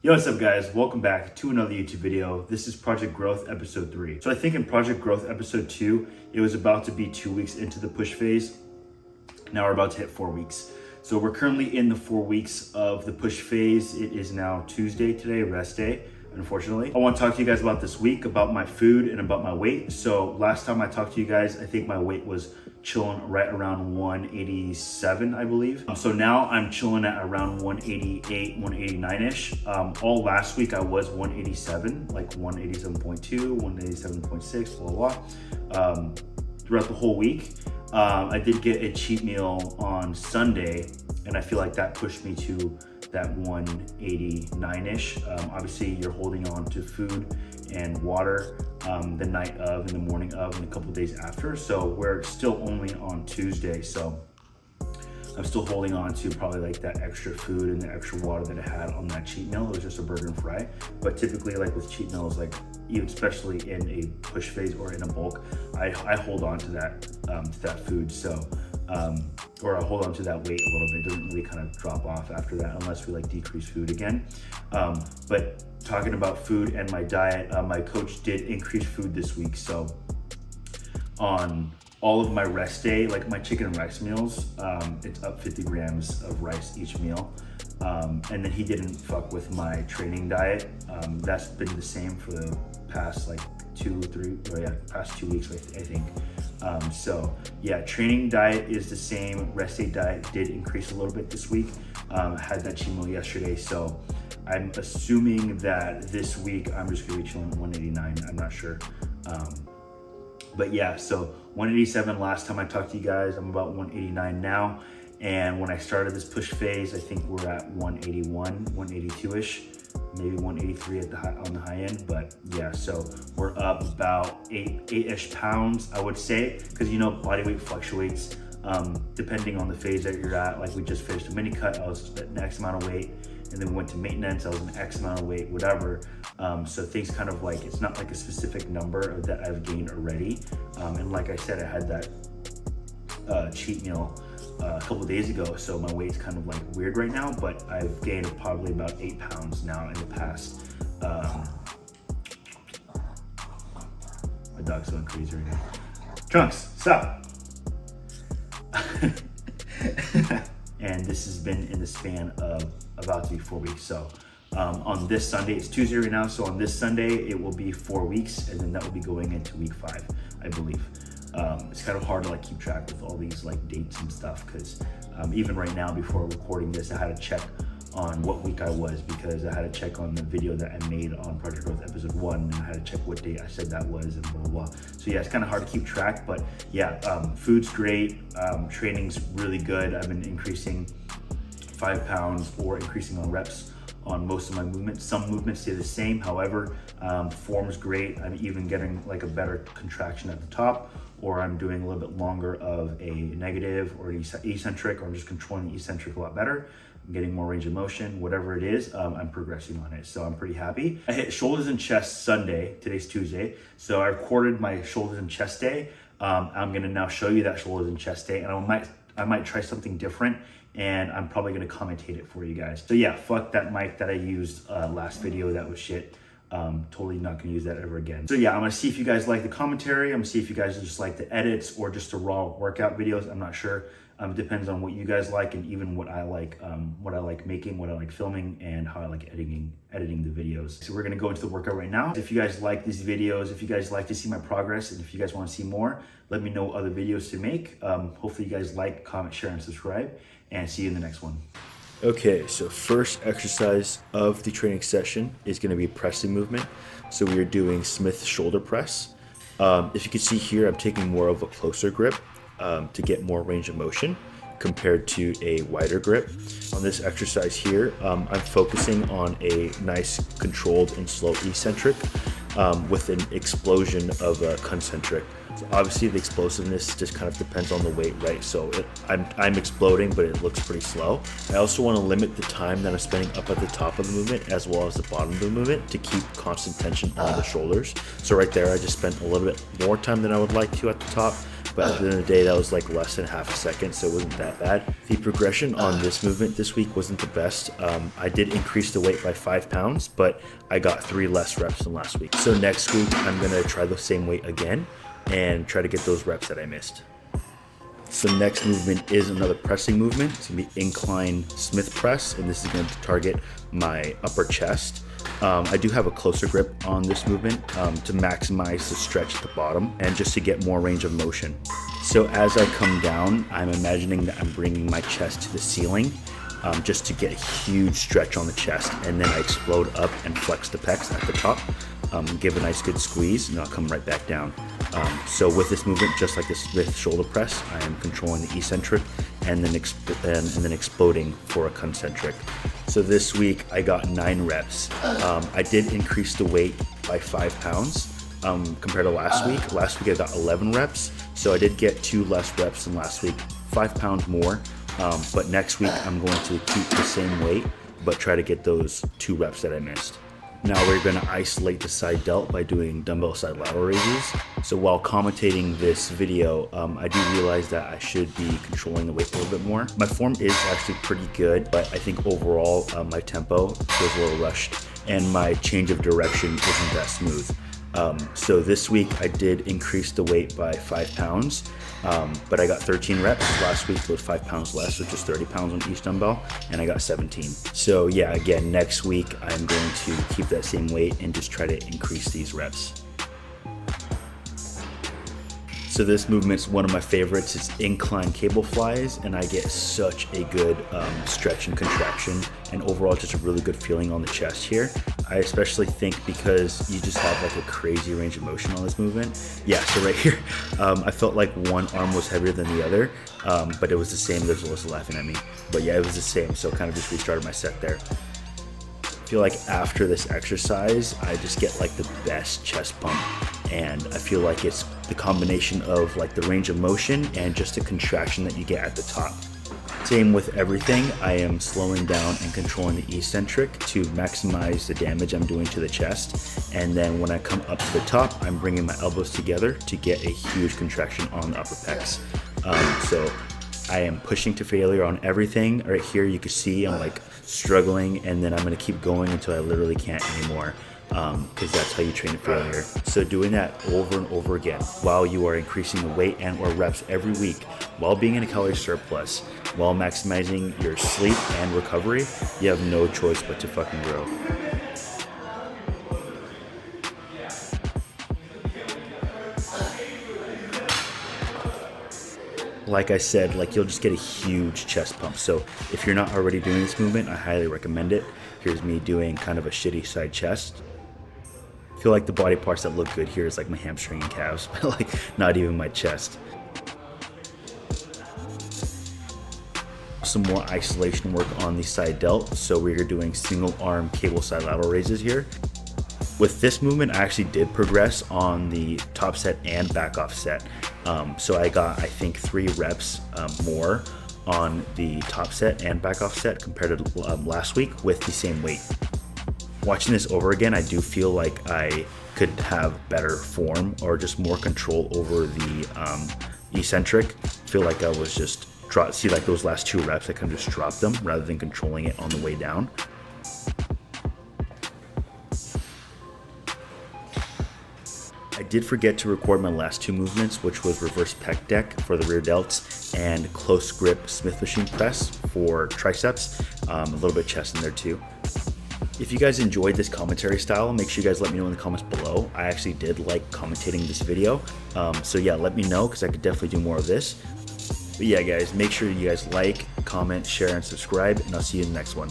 Yo, what's up guys? Welcome back to another YouTube video. This is Project Growth episode 3. So I think in Project Growth episode 2, it was about to be 2 weeks into the push phase. Now we're about to hit 4 weeks. So we're currently in the 4 weeks of the push phase. It is now Tuesday today, rest day, unfortunately. I want to talk to you guys about this week, about my food and about my weight. So last time I talked to you guys, I think my weight was chilling right around 187, I believe. So now I'm chilling at around 188, 189-ish. All last week I was 187, like 187.2, 187.6, blah, blah, blah. Throughout the whole week. I did get a cheat meal on Sunday, and I feel like that pushed me to that 189-ish. Obviously, you're holding on to food and water the night of, in the morning of, and a couple days after. So we're still only on Tuesday, so I'm still holding on to probably like that extra food and the extra water that I had on that cheat meal. It was just a burger and fry. But typically, like with cheat meals, like even especially in a push phase or in a bulk, I hold on to that food. So, or I hold on to that weight a little bit. It doesn't really kind of drop off after that unless we like decrease food again. But talking about food and my diet, my coach did increase food this week. So on all of my rest day, like my chicken and rice meals, it's up 50 grams of rice each meal. And then he didn't fuck with my training diet. That's been the same for the past like past 2 weeks, I think. So yeah, training diet is the same. Rest day diet did increase a little bit this week. Had that cheat meal yesterday. So I'm assuming that this week I'm just gonna be chilling at 189. I'm not sure. But yeah, so 187 last time I talked to you guys. I'm about 189 now. And when I started this push phase, I think we're at 181, 182-ish, maybe 183 on the high end. But yeah, so we're up about eight-ish pounds, I would say, because you know, body weight fluctuates depending on the phase that you're at. Like we just finished a mini cut, I was at an X amount of weight, and then we went to maintenance, I was an X amount of weight, whatever. So things kind of like, it's not like a specific number that I've gained already. And like I said, I had that cheat meal a couple days ago, so my weight's kind of like weird right now, but I've gained probably about 8 pounds now in the past. My dog's going crazy right now. Trunks, stop. And this has been in the span of about to be 4 weeks. So on this Sunday, it's Tuesday right now, so on this Sunday it will be 4 weeks, and then that will be going into week 5, I believe. It's kind of hard to like keep track with all these like dates and stuff, because even right now before recording this, I had to check on what week I was, because I had to check on the video that I made on Project Growth episode 1, and I had to check what date I said that was, and blah, blah, blah. So yeah, it's kind of hard to keep track, but yeah, food's great, training's really good. I've been increasing 5 pounds or increasing on reps on most of my movements. Some movements stay the same, however, form's great. I'm even getting like a better contraction at the top, or I'm doing a little bit longer of a negative or an eccentric, or I'm just controlling the eccentric a lot better. I'm getting more range of motion, whatever it is, I'm progressing on it. So I'm pretty happy. I hit shoulders and chest Sunday, today's Tuesday. So I recorded my shoulders and chest day. I'm gonna now show you that shoulders and chest day, and I might try something different, and I'm probably gonna commentate it for you guys. So yeah, fuck that mic that I used last video, that was shit. Totally not gonna use that ever again. So yeah, I'm gonna see if you guys like the commentary. I'm gonna see if you guys just like the edits or just the raw workout videos. I'm not sure. It depends on what you guys like, and even what I like making, what I like filming, and how I like editing the videos. So we're gonna go into the workout right now. If you guys like these videos, if you guys like to see my progress, and if you guys wanna see more, let me know other videos to make. Hopefully you guys like, comment, share, and subscribe, and see you in the next one. Okay, so first exercise of the training session is going to be pressing movement. So we are doing Smith shoulder press. If you can see here, I'm taking more of a closer grip to get more range of motion compared to a wider grip. On this exercise here, I'm focusing on a nice controlled and slow eccentric with an explosion of a concentric. So obviously the explosiveness just kind of depends on the weight, right? So I'm exploding, but it looks pretty slow. I also want to limit the time that I'm spending up at the top of the movement as well as the bottom of the movement to keep constant tension on the shoulders. So right there, I just spent a little bit more time than I would like to at the top. But at the end of the day, that was like less than half a second, so it wasn't that bad. The progression on this movement this week wasn't the best. I did increase the weight by 5 pounds, but I got 3 less reps than last week. So next week, I'm gonna try the same weight again and try to get those reps that I missed. So next movement is another pressing movement. It's gonna be incline Smith press, and this is going to target my upper chest. I do have a closer grip on this movement to maximize the stretch at the bottom and just to get more range of motion. So as I come down, I'm imagining that I'm bringing my chest to the ceiling just to get a huge stretch on the chest, and then I explode up and flex the pecs at the top, give a nice good squeeze, and I'll come right back down. So with this movement, just like the Smith shoulder press, I am controlling the eccentric and then exploding for a concentric. So this week I got 9 reps. I did increase the weight by 5 pounds compared to last week. Last week I got 11 reps, so I did get 2 less reps than last week, 5 pounds more. But next week I'm going to keep the same weight, but try to get those 2 reps that I missed. Now we're going to isolate the side delt by doing dumbbell side lateral raises. So while commentating this video, I do realize that I should be controlling the weight a little bit more. My form is actually pretty good, but I think overall my tempo feels a little rushed and my change of direction isn't that smooth. So this week I did increase the weight by 5 pounds, but I got 13 reps. Last week was 5 pounds less, which is 30 pounds on each dumbbell, and I got 17. So yeah, again, next week I'm going to keep that same weight and just try to increase these reps. So this movement's one of my favorites. It's incline cable flies, and I get such a good stretch and contraction, and overall just a really good feeling on the chest here. I especially think because you just have like a crazy range of motion on this movement. Yeah, so right here, I felt like one arm was heavier than the other, but it was the same. There's Alyssa laughing at me, but yeah, it was the same. So kind of just restarted my set there. I feel like after this exercise, I just get like the best chest pump, and I feel like it's the combination of like the range of motion and just the contraction that you get at the top. Same with everything. I am slowing down and controlling the eccentric to maximize the damage I'm doing to the chest, and then when I come up to the top, I'm bringing my elbows together to get a huge contraction on the upper pecs. So I am pushing to failure on everything. Right here you can see I'm like struggling, and then I'm going to keep going until I literally can't anymore, because that's how you train to failure. So doing that over and over again while you are increasing the weight and or reps every week, while being in a calorie surplus, while maximizing your sleep and recovery, you have no choice but to fucking grow. Like I said, like you'll just get a huge chest pump. So if you're not already doing this movement, I highly recommend it. Here's me doing kind of a shitty side chest. I feel like the body parts that look good here is like my hamstring and calves, but like not even my chest. Some more isolation work on the side delt. So we're doing single arm cable side lateral raises here. With this movement, I actually did progress on the top set and back off set. So I got, I think, 3 reps more on the top set and back off set compared to last week with the same weight. Watching this over again, I do feel like I could have better form or just more control over the eccentric. I feel like I was just, see like those last 2 reps, I kind of just dropped them rather than controlling it on the way down. I did forget to record my last 2 movements, which was reverse pec deck for the rear delts and close grip Smith machine press for triceps, a little bit chest in there too. If you guys enjoyed this commentary style, make sure you guys let me know in the comments below. I actually did like commentating this video, so yeah, let me know because I could definitely do more of this. But yeah guys, make sure you guys like, comment, share, and subscribe, and I'll see you in the next one.